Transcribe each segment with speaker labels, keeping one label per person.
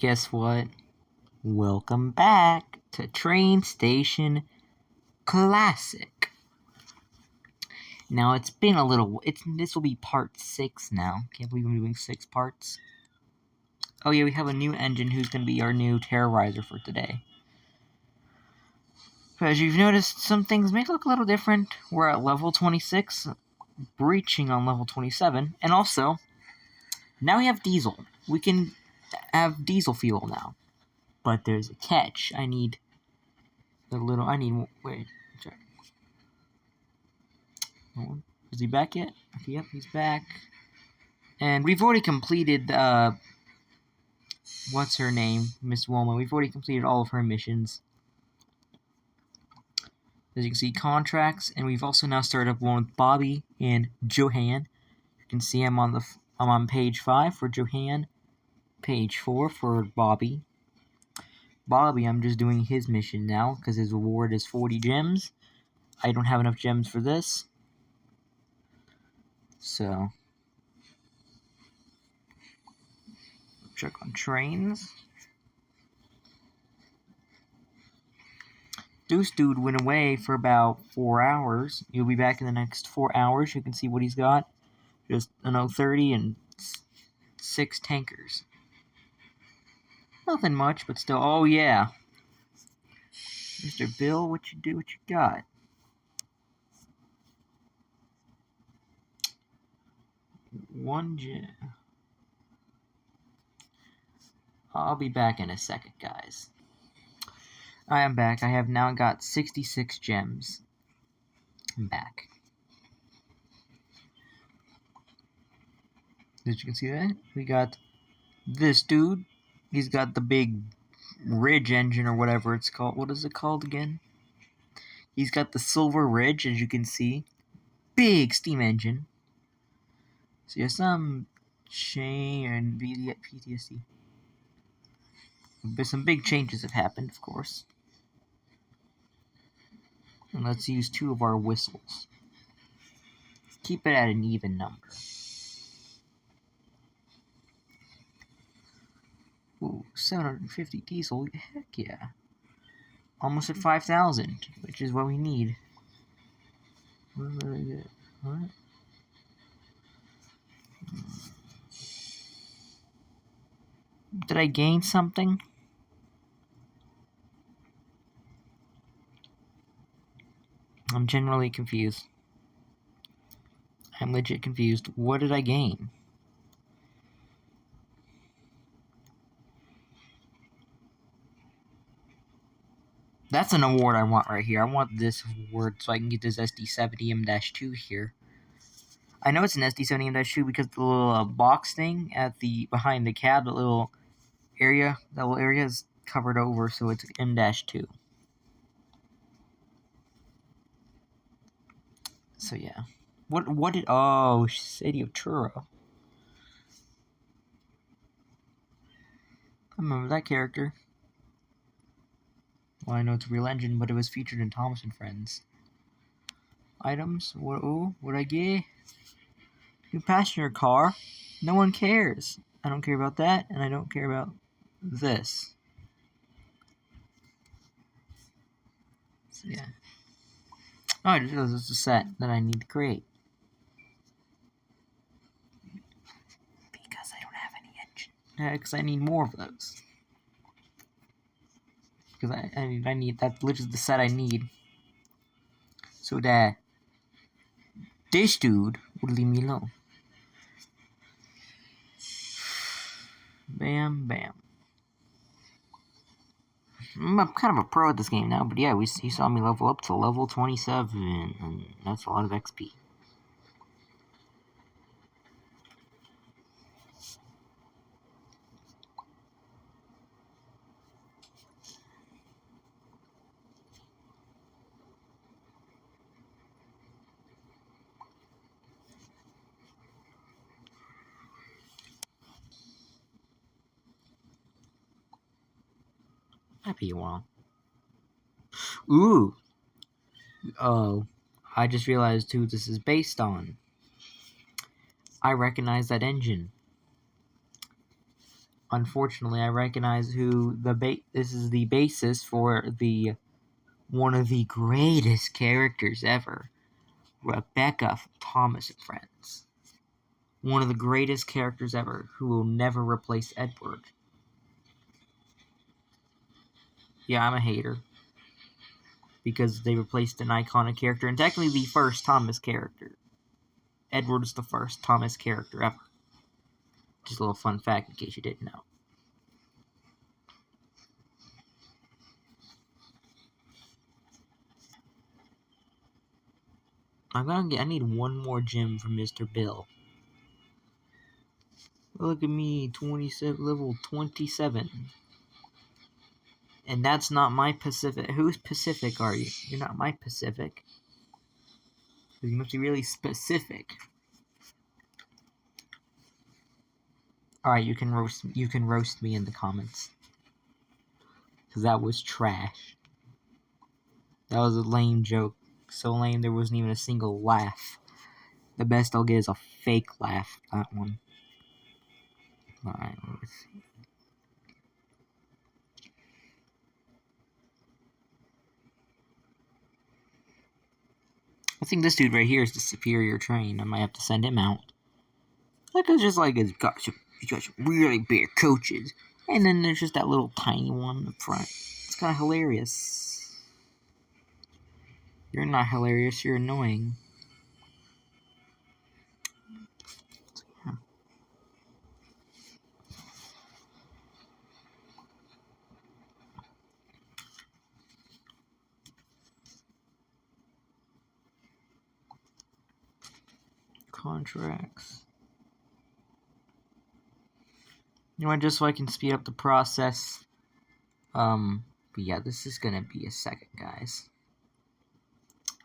Speaker 1: guess what? Welcome back to Train Station Classic. Now it's been a little. This will be part 6 now. Can't believe I'm doing 6 parts. Oh yeah, we have a new engine who's gonna be our new terrorizer for today. But as you've noticed, some things may look a little different. We're at level 26, breaching on level 27, and also now we have diesel. We can have diesel fuel now. But there's a catch. Wait. Sorry. Is he back yet? Okay, yep, he's back. And we've already completed, what's her name? Miss Wilma. We've already completed all of her missions. As you can see, contracts, and we've also now started up one with Bobby and Johan. You can see I'm on page 5 for Johan, page 4 for Bobby. Bobby, I'm just doing his mission now, because his reward is 40 gems. I don't have enough gems for this. So, check on trains. Deuce Dude went away for about 4 hours. He'll be back in the next 4 hours. You can see what he's got. Just an O30 and 6 tankers. Nothing much, but still. Oh, yeah. Mr. Bill, what you got? One gem. I'll be back in a second, guys. I am back. I have now got 66 gems. I'm back. As you can see that, we got this dude. He's got the big Ridge engine or whatever it's called. What is it called again? He's got the Silver Ridge, as you can see. Big steam engine. So you have some chain and PTSD. But some big changes have happened, of course. And let's use 2 of our whistles. Keep it at an even number. Ooh, 750 diesel. Heck yeah. Almost at 5,000, which is what we need. What did I get? What? Did I gain something? I'm generally confused. I'm legit confused. What did I gain? That's an award I want right here. I want this award so I can get this SD70M-2 here. I know it's an SD70M-2 because the little box thing at the behind the cab, that little area is covered over, so it's M-2. So yeah. What did... Oh, City of Churro. I remember that character. Well, I know it's a real engine, but it was featured in Thomas and Friends. Items? What'd I get? New passenger car? No one cares. I don't care about that, and I don't care about this. So, yeah. Oh, I just realized it's a set that I need to create. Because I don't have any engine. Because I need more of those. Because I need, that's literally the set I need. So that this dude would leave me alone. Bam, bam. I'm kind of a pro at this game now, but yeah, you saw me level up to level 27, and that's a lot of XP. Might be a while. Ooh! Oh, I just realized who this is based on. I recognize that engine. unfortunately, I recognize who this is the basis for one of the greatest characters ever, Rebecca from Thomas and Friends. One of the greatest characters ever, who will never replace Edward. Yeah, I'm a hater. Because they replaced an iconic character, and technically the first Thomas character. Edward is the first Thomas character ever. Just a little fun fact in case you didn't know. I need one more gem from Mr. Bill. Look at me, level 27. And that's not my Pacific. Whose Pacific are you? You're not my Pacific. You must be really specific. Alright, you can roast me in the comments. Because that was trash. That was a lame joke. So lame there wasn't even a single laugh. The best I'll get is a fake laugh. That one. Alright, let's see. I think this dude right here is the superior train. I might have to send him out. Like, it's just like he's got some really big coaches. And then there's just that little tiny one up front. It's kind of hilarious. You're not hilarious, you're annoying. Contracts. You know what, just so I can speed up the process. But yeah, this is gonna be a second, guys.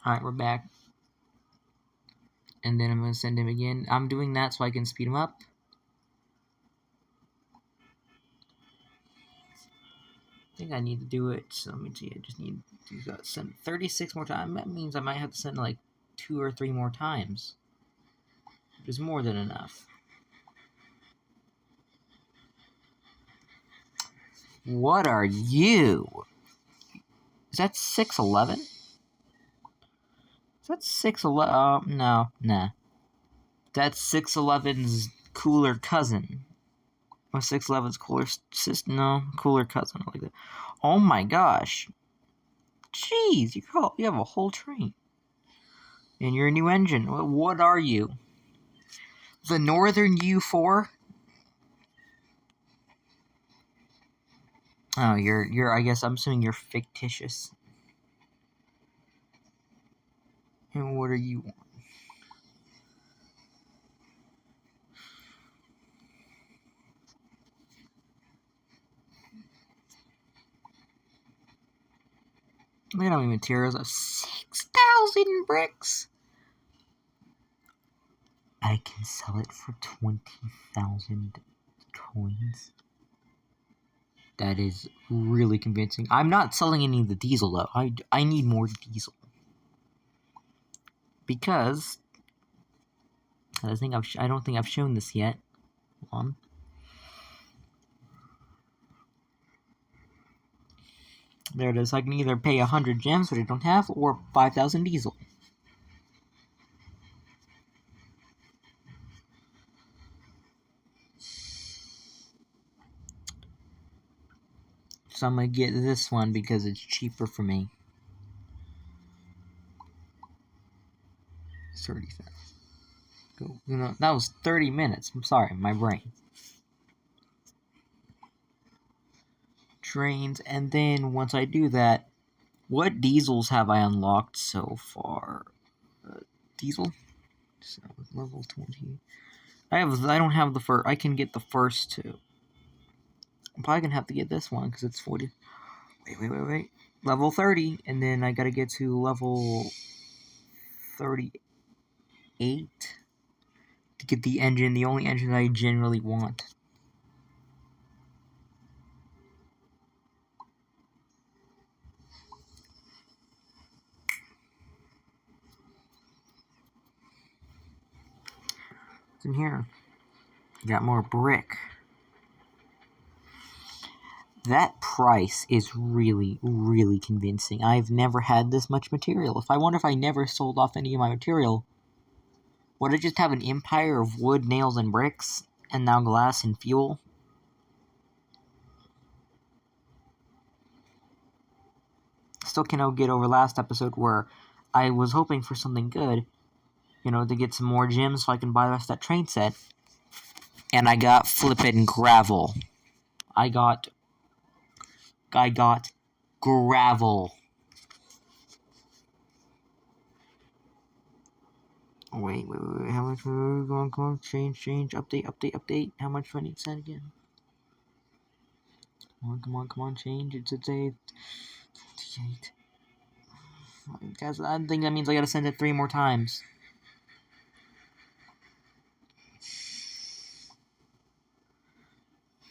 Speaker 1: Alright, we're back. And then I'm gonna send him again. I'm doing that so I can speed him up. I think I need to do it, so let me see, I just need to send 36 more times. That means I might have to send like 2 or 3 more times. Which is more than enough. What are you? Is that 6'11"? Is that 6'11"? No, nah. That's 6'11"'s cooler cousin. Or 6'11"'s cooler sister? No, cooler cousin. I like that. Oh my gosh. Jeez, you have a whole train. And you're a new engine. What are you? The Northern U4? Oh, you're. I guess I'm assuming you're fictitious. And what are you? Look at how many materials. I have 6,000 bricks. I can sell it for 20,000 coins. That is really convincing. I'm not selling any of the diesel though. I need more diesel because I don't think I've shown this yet. Hold on. There it is. I can either pay 100 gems, which I don't have, or 5,000 diesel. So I'm gonna get this one because it's cheaper for me. 30,000. Go. You know, that was 30 minutes. I'm sorry, my brain. Trains, and then once I do that, what diesels have I unlocked so far? Diesel? So, level 20. I don't have the first. I can get the first two. I'm probably gonna have to get this one because it's 40. Wait. Level 30, and then I gotta get to level 38 to get the engine, the only engine that I generally want. What's in here? Got more brick. That price is really, really convincing. I've never had this much material. I wonder if I never sold off any of my material, would I just have an empire of wood, nails, and bricks, and now glass and fuel? Still cannot get over last episode where I was hoping for something good, to get some more gems so I can buy the rest of that train set. And I got flippin' gravel. I got gravel. Wait. How much? Go on. Change. Update. How much do I need to send again? Come on. Change. It's a day. 58. Guys, I think that means I gotta send it 3 more times.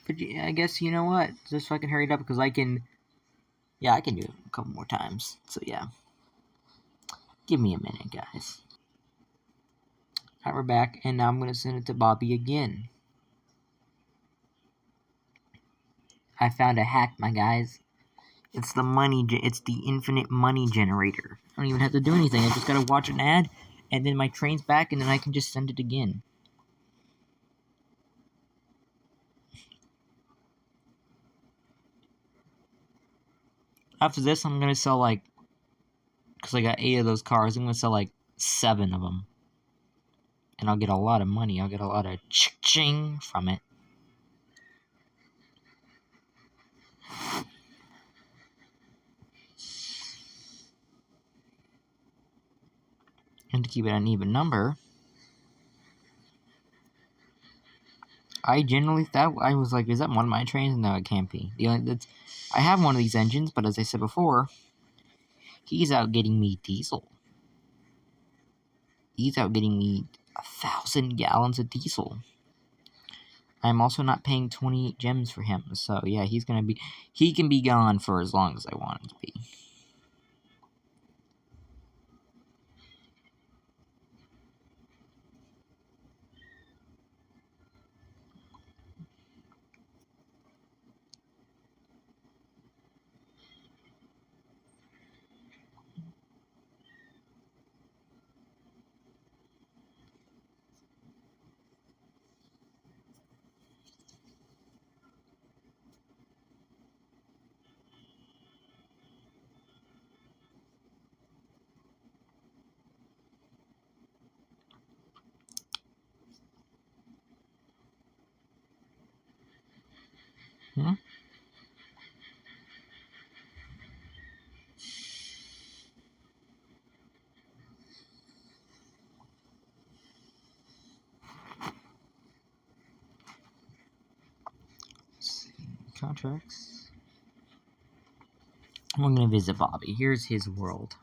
Speaker 1: But I guess you know what? Just so I can hurry it up because I can. Yeah, I can do it a couple more times. So yeah. Give me a minute, guys. Alright, we're back, and now I'm gonna send it to Bobby again. I found a hack, my guys. It's the infinite money generator. I don't even have to do anything. I just gotta watch an ad, and then my train's back, and then I can just send it again. After this, I'm gonna sell because I got 8 of those cars, I'm gonna sell 7 of them. And I'll get a lot of money. I'll get a lot of ching from it. And to keep it an even number, I generally thought, I was like, is that one of my trains? No, it can't be. I have one of these engines, but as I said before, he's out getting me diesel. He's out getting me 1,000 gallons of diesel. I'm also not paying 28 gems for him, so yeah, he can be gone for as long as I want him to be. Contracts. I'm gonna visit Bobby. Here's his world.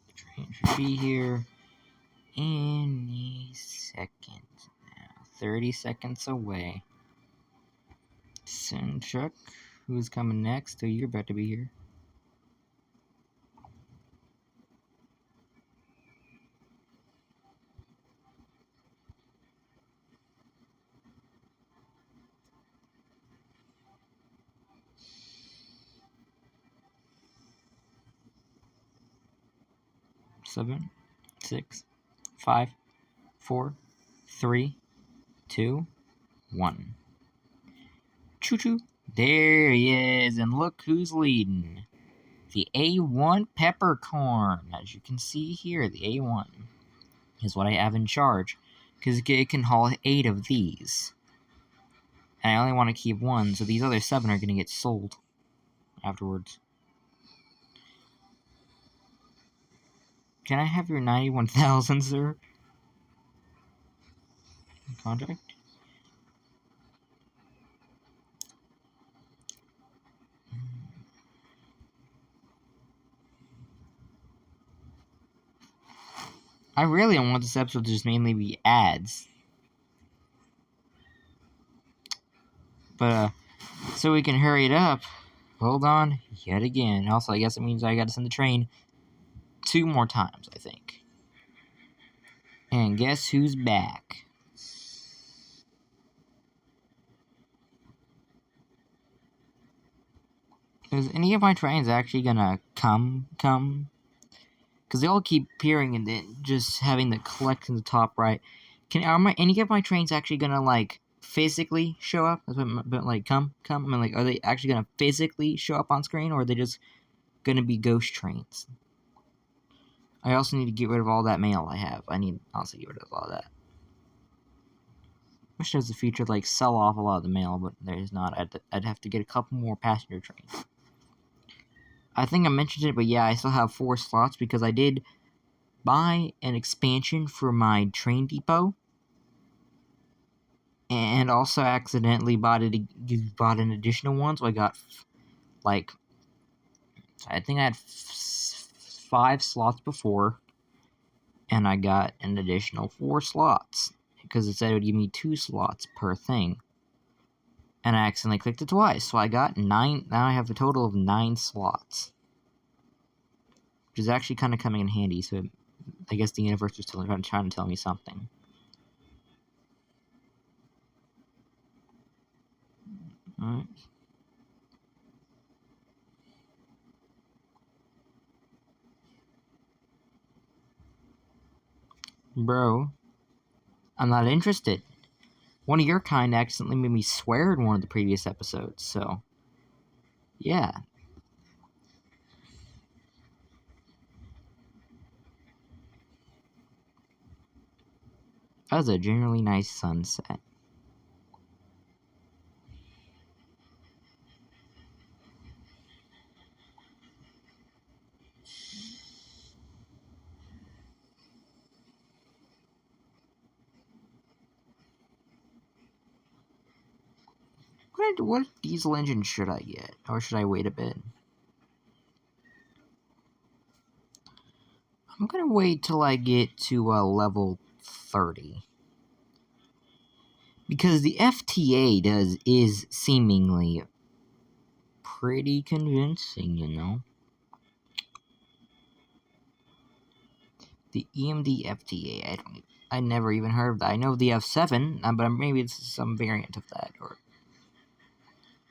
Speaker 1: The train should be here any second now. 30 seconds away. Soon, Chuck. Who's coming next? Oh, you're about to be here. Seven, 6, 5, 4, 3, 2, 1. Choo-choo. There he is, and look who's leading. The A1 Peppercorn. As you can see here, the A1 is what I have in charge, because it can haul 8 of these. And I only want to keep 1, so these other 7 are going to get sold afterwards. Can I have your 91,000, sir? Contract? I really want this episode to just mainly be ads. But, so we can hurry it up, hold on yet again. Also, I guess it means I gotta send the train 2 more times, I think. And guess who's back? Is any of my trains actually gonna come? Because they all keep appearing and then just having the collect in the top right. Are any of my trains actually gonna, like, physically show up? That's what, like, come? I mean, like, are they actually gonna physically show up on screen, or are they just gonna be ghost trains? I also need to get rid of all that mail I have. I need, honestly, get rid of all that. Wish there was a feature to, like, sell off a lot of the mail, but there's not. I'd have to get a couple more passenger trains. I think I mentioned it, but yeah, I still have 4 slots because I did buy an expansion for my train depot, and also accidentally bought an additional one, so I got, like, I think I had 5 slots before, and I got an additional 4 slots, because it said it would give me 2 slots per thing, and I accidentally clicked it twice, so I got 9, now I have a total of 9 slots, which is actually kind of coming in handy, so I guess the universe is still trying to tell me something. Alright. Bro, I'm not interested. One of your kind accidentally made me swear in one of the previous episodes, so yeah. That was a generally nice sunset. What diesel engine should I get? Or should I wait a bit? I'm gonna wait till I get to level 30. Because the FTA is seemingly pretty convincing, you know? The EMD FTA, I never even heard of that. I know the F7, but maybe it's some variant of that, or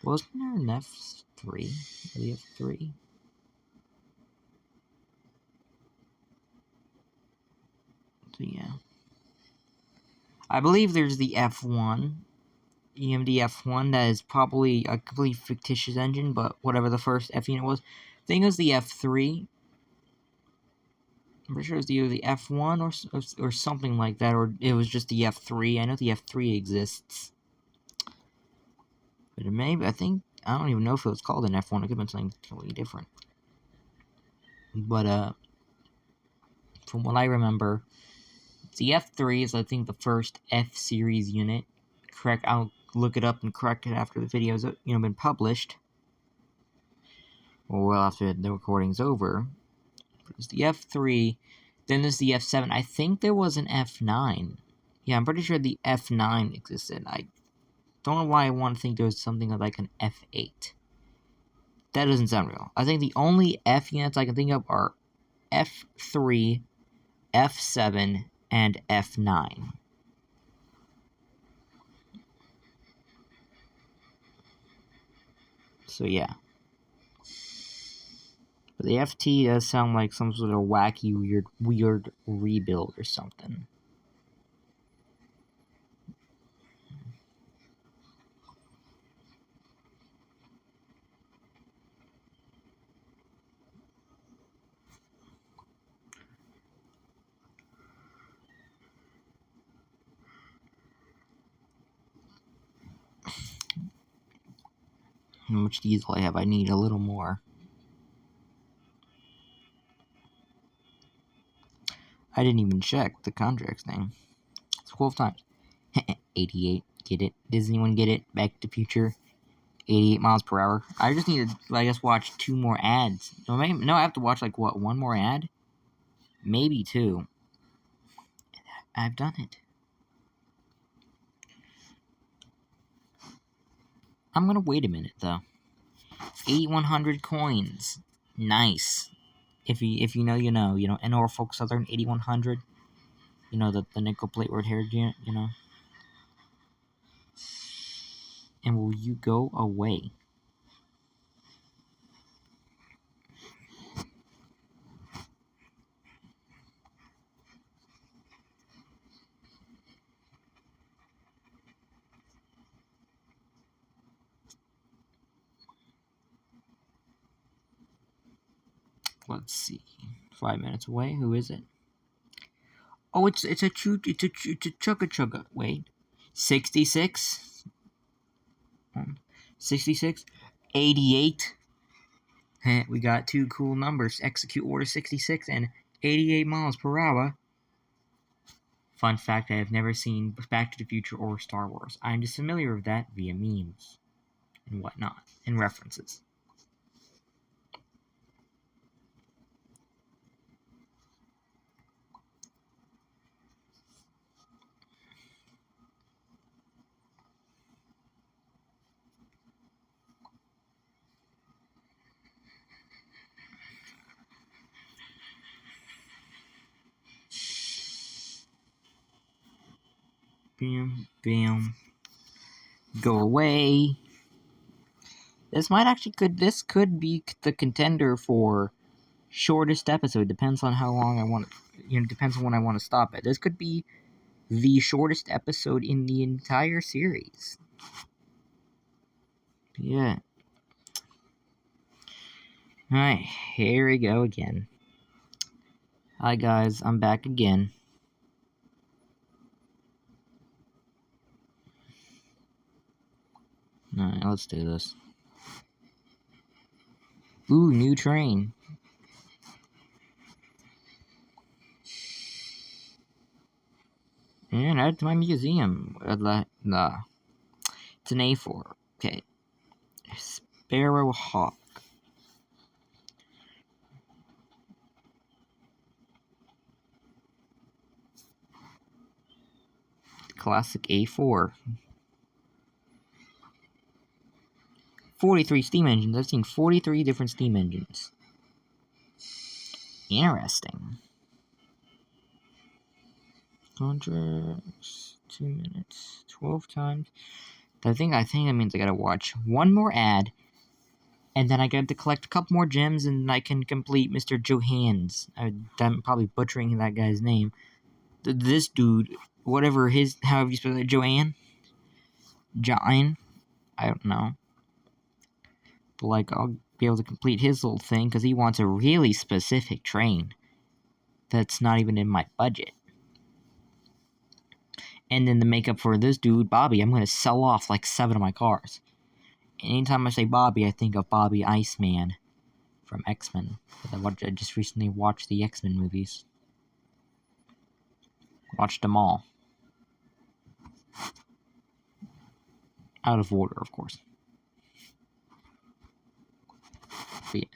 Speaker 1: wasn't there an F3? The F3? So yeah. I believe there's the F1, EMD F1, that is probably a completely fictitious engine, but whatever the first F unit was. I think it was the F3. I'm pretty sure it was either the F1 or something like that, or it was just the F3. I know the F3 exists. But maybe, I don't even know if it was called an F1. It could have been something totally different. But, from what I remember, the F3 is, I think, the first F-series unit. Correct, I'll look it up and correct it after the video's, been published. Or well after the recording's over. It's the F3, then there's the F7. I think there was an F9. Yeah, I'm pretty sure the F9 existed. I don't know why I want to think there was something like an F8. That doesn't sound real. I think the only F units I can think of are F3, F7, and F9. So yeah. But the FT does sound like some sort of wacky, weird rebuild or something. How much diesel I have? I need a little more. I didn't even check the contracts thing. 12 times. 88. Get it? Does anyone get it? Back to the Future. 88 miles per hour. I just need to, I guess, watch 2 more ads. No, I have to watch, like, what, 1 more ad? Maybe 2. I've done it. I'm gonna wait a minute, though. 8,100 coins. Nice. If you know, you know. You know, Norfolk Southern 8,100. You know, the nickel plate right here, you know. And will you go away? Let's see. 5 minutes away. Who is it? Oh, it's a chugga chugga. Wait. 66? 66? 88? We got two cool numbers. Execute order 66 and 88 miles per hour. Fun fact, I have never seen Back to the Future or Star Wars. I'm just familiar with that via memes and whatnot, and references. Bam, bam. Go away. This could be the contender for shortest episode. Depends on how long I want depends on when I want to stop it. This could be the shortest episode in the entire series. Yeah. Alright, here we go again. Hi guys, I'm back again. Alright, let's do this. Ooh, new train. And add to my museum. It's an A4. Okay. Sparrow Hawk. Classic A4. 43 steam engines. I've seen 43 different steam engines. Interesting. Contracts. 2 minutes. 12 times. I think that means I gotta watch one more ad. And then I got to collect a couple more gems and I can complete Mr. Johans. I'm probably butchering that guy's name. This dude, however you spell it, John? I don't know. But, like, I'll be able to complete his little thing because he wants a really specific train that's not even in my budget. And then to make up for this dude, Bobby, I'm going to sell off like 7 of my cars. Anytime I say Bobby, I think of Bobby Iceman from X-Men. I just recently watched the X-Men movies. Watched them all. Out of order, of course. But yeah.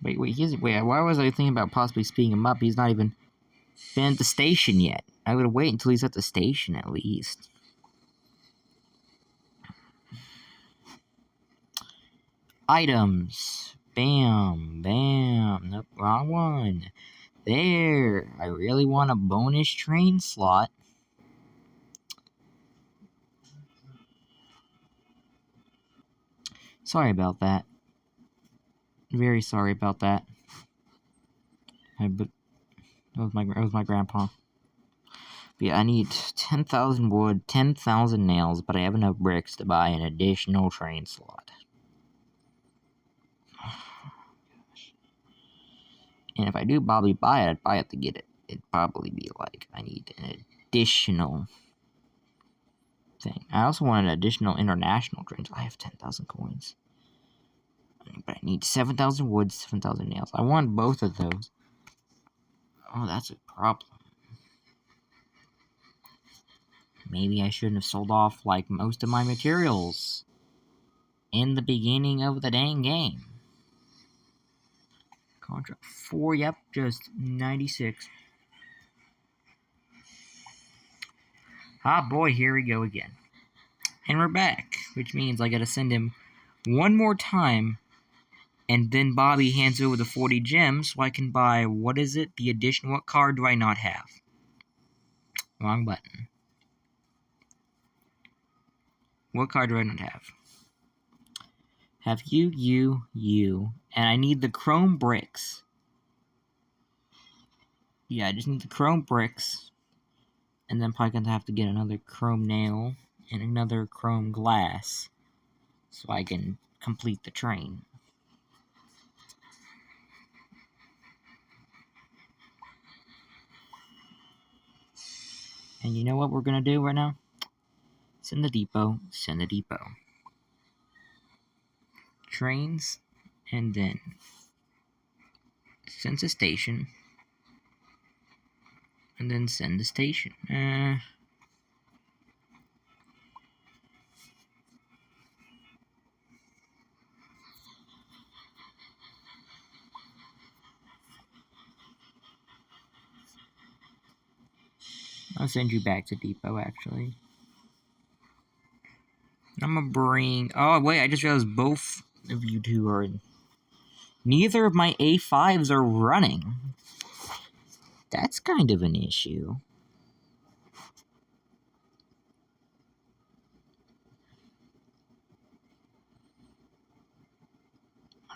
Speaker 1: Wait, why was I thinking about possibly speeding him up? He's not even been at the station yet. I would wait until he's at the station at least. Items. Bam, bam. Nope, wrong one. There. I really want a bonus train slot. Sorry about that. Very sorry about that. But it was my grandpa. But yeah, I need 10,000 wood, 10,000 nails, but I have enough bricks to buy an additional train slot. And if I do Bobby buy it, I'd buy it to get it. It'd probably be like, I need an additional thing. I also want an additional international train, so I have 10,000 coins. But I need 7,000 wood, 7,000 nails. I want both of those. Oh, that's a problem. Maybe I shouldn't have sold off, like, most of my materials in the beginning of the dang game. Contract 4, yep, just 96. Ah, boy, here we go again. And we're back, which means I gotta send him one more time, and then Bobby hands over the 40 gems so I can buy, what is it, the addition, what card do I not have? Wrong button. What card do I not have? Have you, and I need the chrome bricks. Yeah, I just need the chrome bricks, and then probably gonna have to get another chrome nail and another chrome glass so I can complete the train. And you know what we're gonna do right now? Send the depot, send the depot. Trains, and then send the station, and then send the station. I'll send you back to depot, actually. I'm gonna bring... Oh, wait, I just realized both of you two are... Neither of my A5s are running. That's kind of an issue.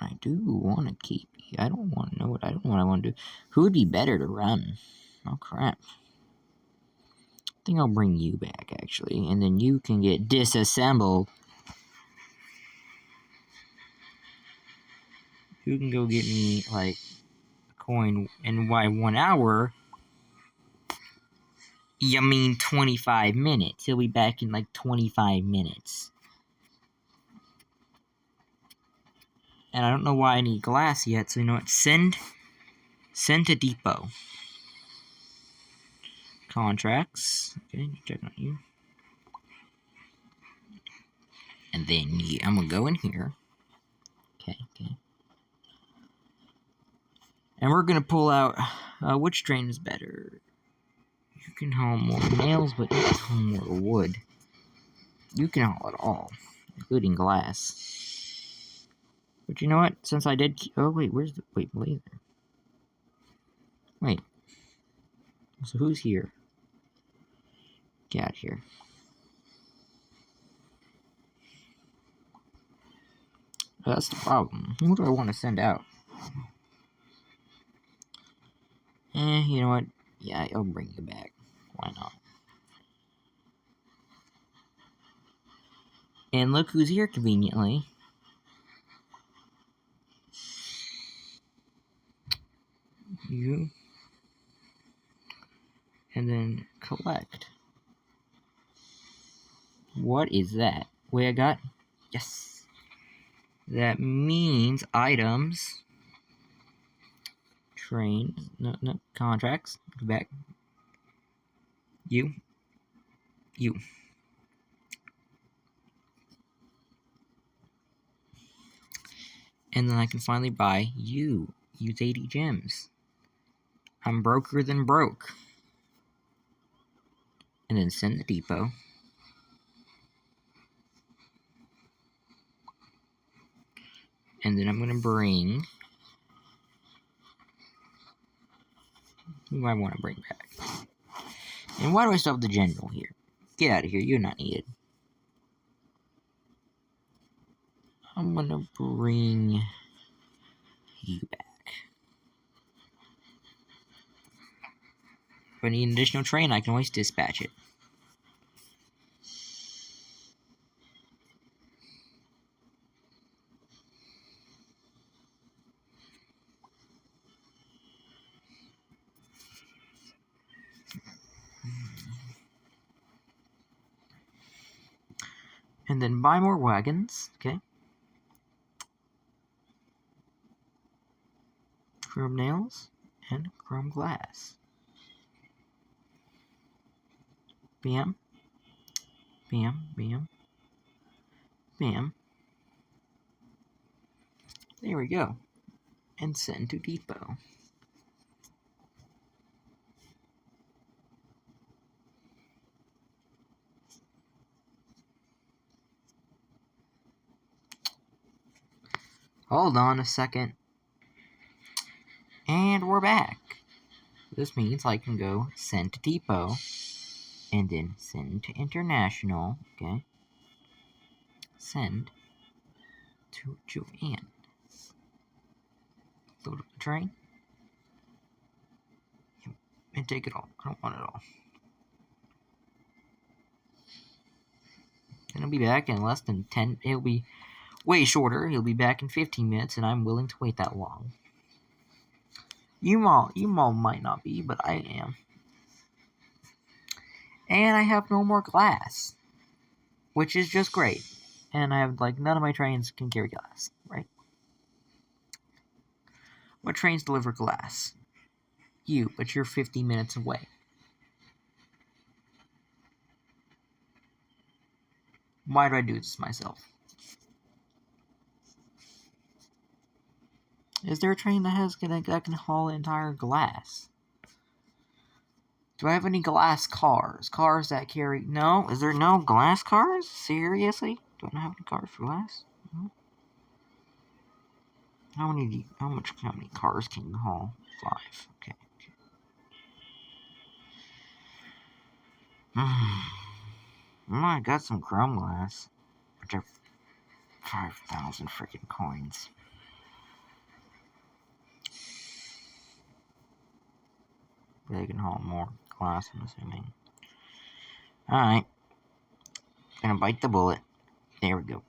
Speaker 1: I do want to keep you. I don't want to know what I don't know what I want to do. Who would be better to run? Oh, crap. I think I'll bring you back, actually. And then you can get disassembled. You can go get me, like, a coin in 1 hour. You mean 25 minutes. He'll be back in, like, 25 minutes. And I don't know why I need glass yet, so you know what? Send to depot. Contracts. Okay, check on you. And then I'm gonna go in here. Okay. And we're gonna pull out which train is better. You can haul more nails, but you can haul more wood. You can haul it all, including glass. But you know what? Since I did... Oh, wait, where's the... Wait, laser. Wait. So who's here? Get out of here. That's the problem. Who do I want to send out? You know what? Yeah, I'll bring you back. Why not? And look who's here conveniently. You. And then collect. What is that? Wait, I got... Yes. That means items. Trains. No, contracts. Go back. You. And then I can finally buy you. Use 80 gems. I'm broker than broke. And then send the depot. And then I'm going to bring... Who do I want to bring back? And why do I still have the general here? Get out of here. You're not needed. I'm going to bring you back. If I need an additional train, I can always dispatch it. And then buy more wagons, okay? Chrome nails and chrome glass. Bam. Bam, bam. Bam. There we go. And send to depot. Hold on a second. And we're back. This means I can go send to depot, and then send to international, okay? Send to Joanne. Load up the train. And take it all. I don't want it all. And he'll be back in less than 10. It'll be way shorter. He'll be back in 15 minutes, and I'm willing to wait that long. You all might not be, but I am. And I have no more glass, which is just great. And I have, like, none of my trains can carry glass, right? What trains deliver glass? You, but you're 50 minutes away. Why do I do this myself? Is there a train that can haul entire glass? Do I have any glass cars? Cars that carry... No? Is there no glass cars? Seriously? Do I not have any cars for glass? No? How many cars can you haul? 5. Okay. I got some chrome glass. Which are 5,000 freaking coins. They can haul more glass, I'm assuming. Alright. Gonna bite the bullet. There we go.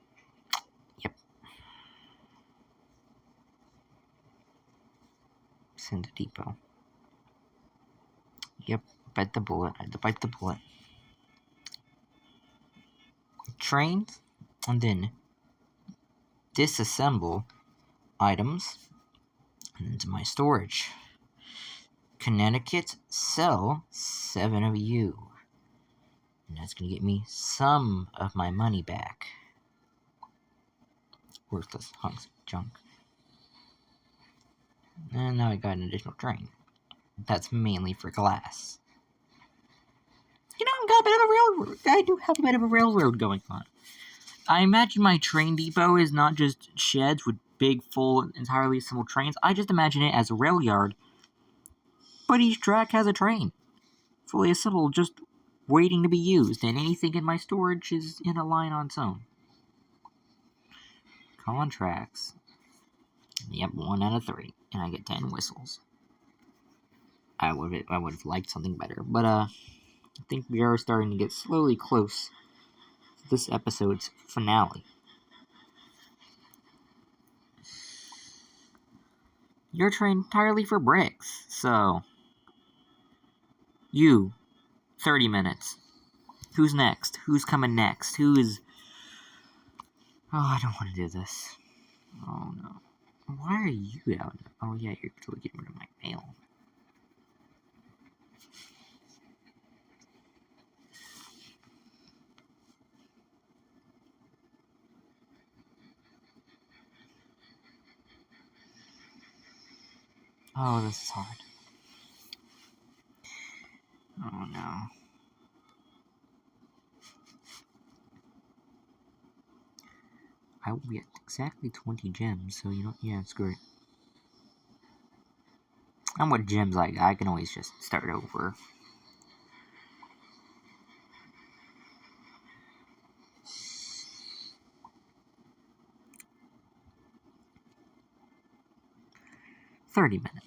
Speaker 1: Yep. Send to depot. Yep. Bite the bullet. I had to bite the bullet. Trains. And then disassemble items into my storage. Connecticut, sell 7 of you. And that's going to get me some of my money back. Worthless hunks of junk. And now I got an additional train. That's mainly for glass. You know, I've got a bit of a railroad. I do have a bit of a railroad going on. I imagine my train depot is not just sheds with big, full, entirely assembled trains. I just imagine it as a rail yard. But each track has a train. Fully assembled, just waiting to be used, and anything in my storage is in a line on its own. Contracts. Yep, 1 out of 3, and I get 10 whistles. I would have liked something better, but I think we are starting to get slowly close to this episode's finale. You're trained entirely for bricks, so you, 30 minutes. Who's next? Who's coming next? Who is... Oh, I don't want to do this. Oh, no. Why are you out? Oh, yeah, you're totally getting rid of my mail. Oh, this is hard. Oh, no. I will be at exactly 20 gems, so, you know, yeah, it's great. And what gems I can always just start over. $30 minutes.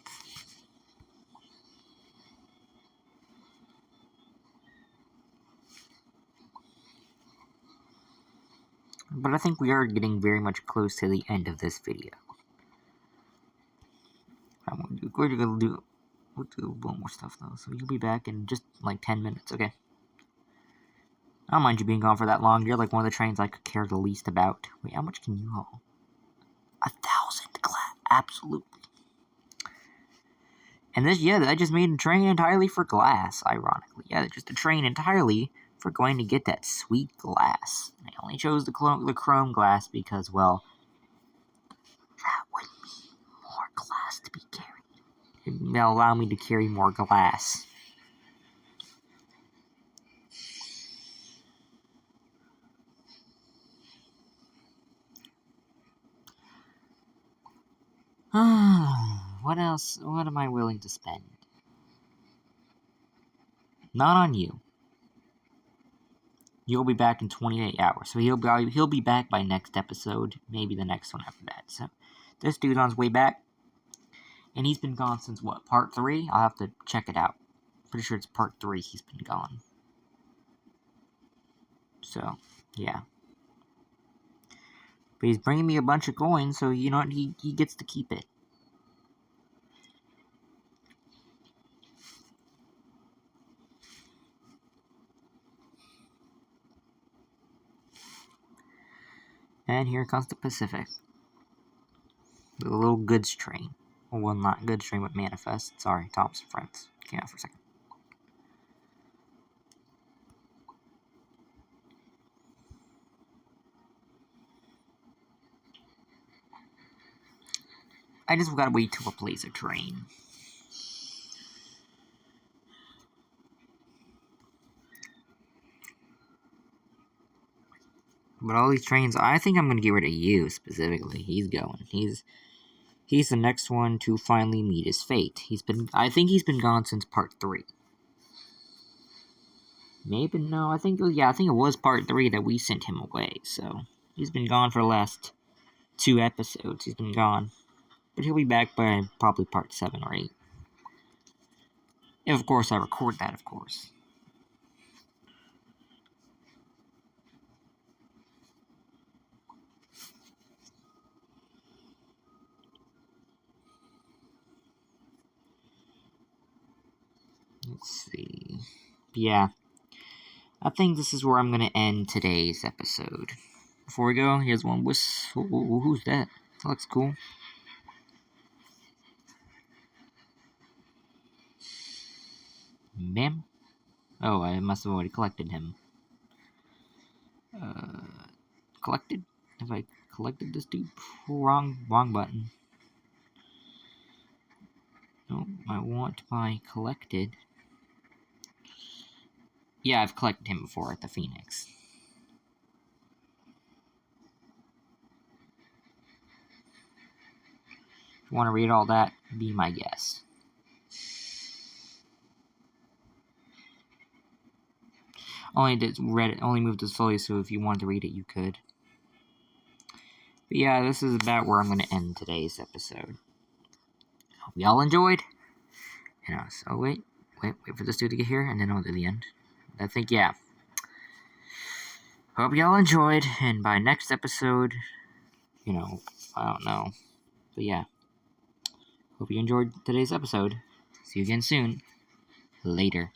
Speaker 1: But I think we are getting very much close to the end of this video. We'll do one more stuff though, so you'll be back in just like 10 minutes, okay? I don't mind you being gone for that long. You're like one of the trains I could care the least about. Wait, how much can you haul? 1,000 glass, absolutely. And this, yeah, I just made a train entirely for glass, ironically. Yeah, just a train entirely for going to get that sweet glass. I only chose the chrome glass because, well, that would mean more glass to be carried. It'll allow me to carry more glass. what else? What am I willing to spend? Not on you. You'll be back in 28 hours, so he'll be back by next episode, maybe the next one after that. So this dude's on his way back, and he's been gone since what, part 3? I'll have to check it out. Pretty sure it's part 3 he's been gone. So yeah, but he's bringing me a bunch of coins, so you know what, he gets to keep it. And here comes the Pacific. The little goods train. Well, not goods train, but manifest. Sorry, Thompson Friends. Came out for a second. I just gotta wait till it plays a train. But all these trains, I think I'm gonna get rid of you specifically. He's going. He's the next one to finally meet his fate. I think he's been gone since part 3. Maybe, no, I think it was part 3 that we sent him away, so he's been gone for the last 2 episodes. He's been gone. But he'll be back by probably part 7 or 8. If, of course, I record that, of course. Let's see. Yeah. I think this is where I'm going to end today's episode. Before we go, here's one whistle. Who's that? That looks cool. Bam. Oh, I must have already collected him. Collected? Have I collected this dude? Wrong button. No, I want my collected. Yeah, I've collected him before at the Phoenix. If you want to read all that, be my guest. Only moved it slowly, so if you wanted to read it, you could. But yeah, this is about where I'm going to end today's episode. Hope y'all enjoyed. So wait for this dude to get here, and then I'll do the end. I think, yeah. Hope y'all enjoyed, and by next episode, I don't know. But yeah. Hope you enjoyed today's episode. See you again soon. Later.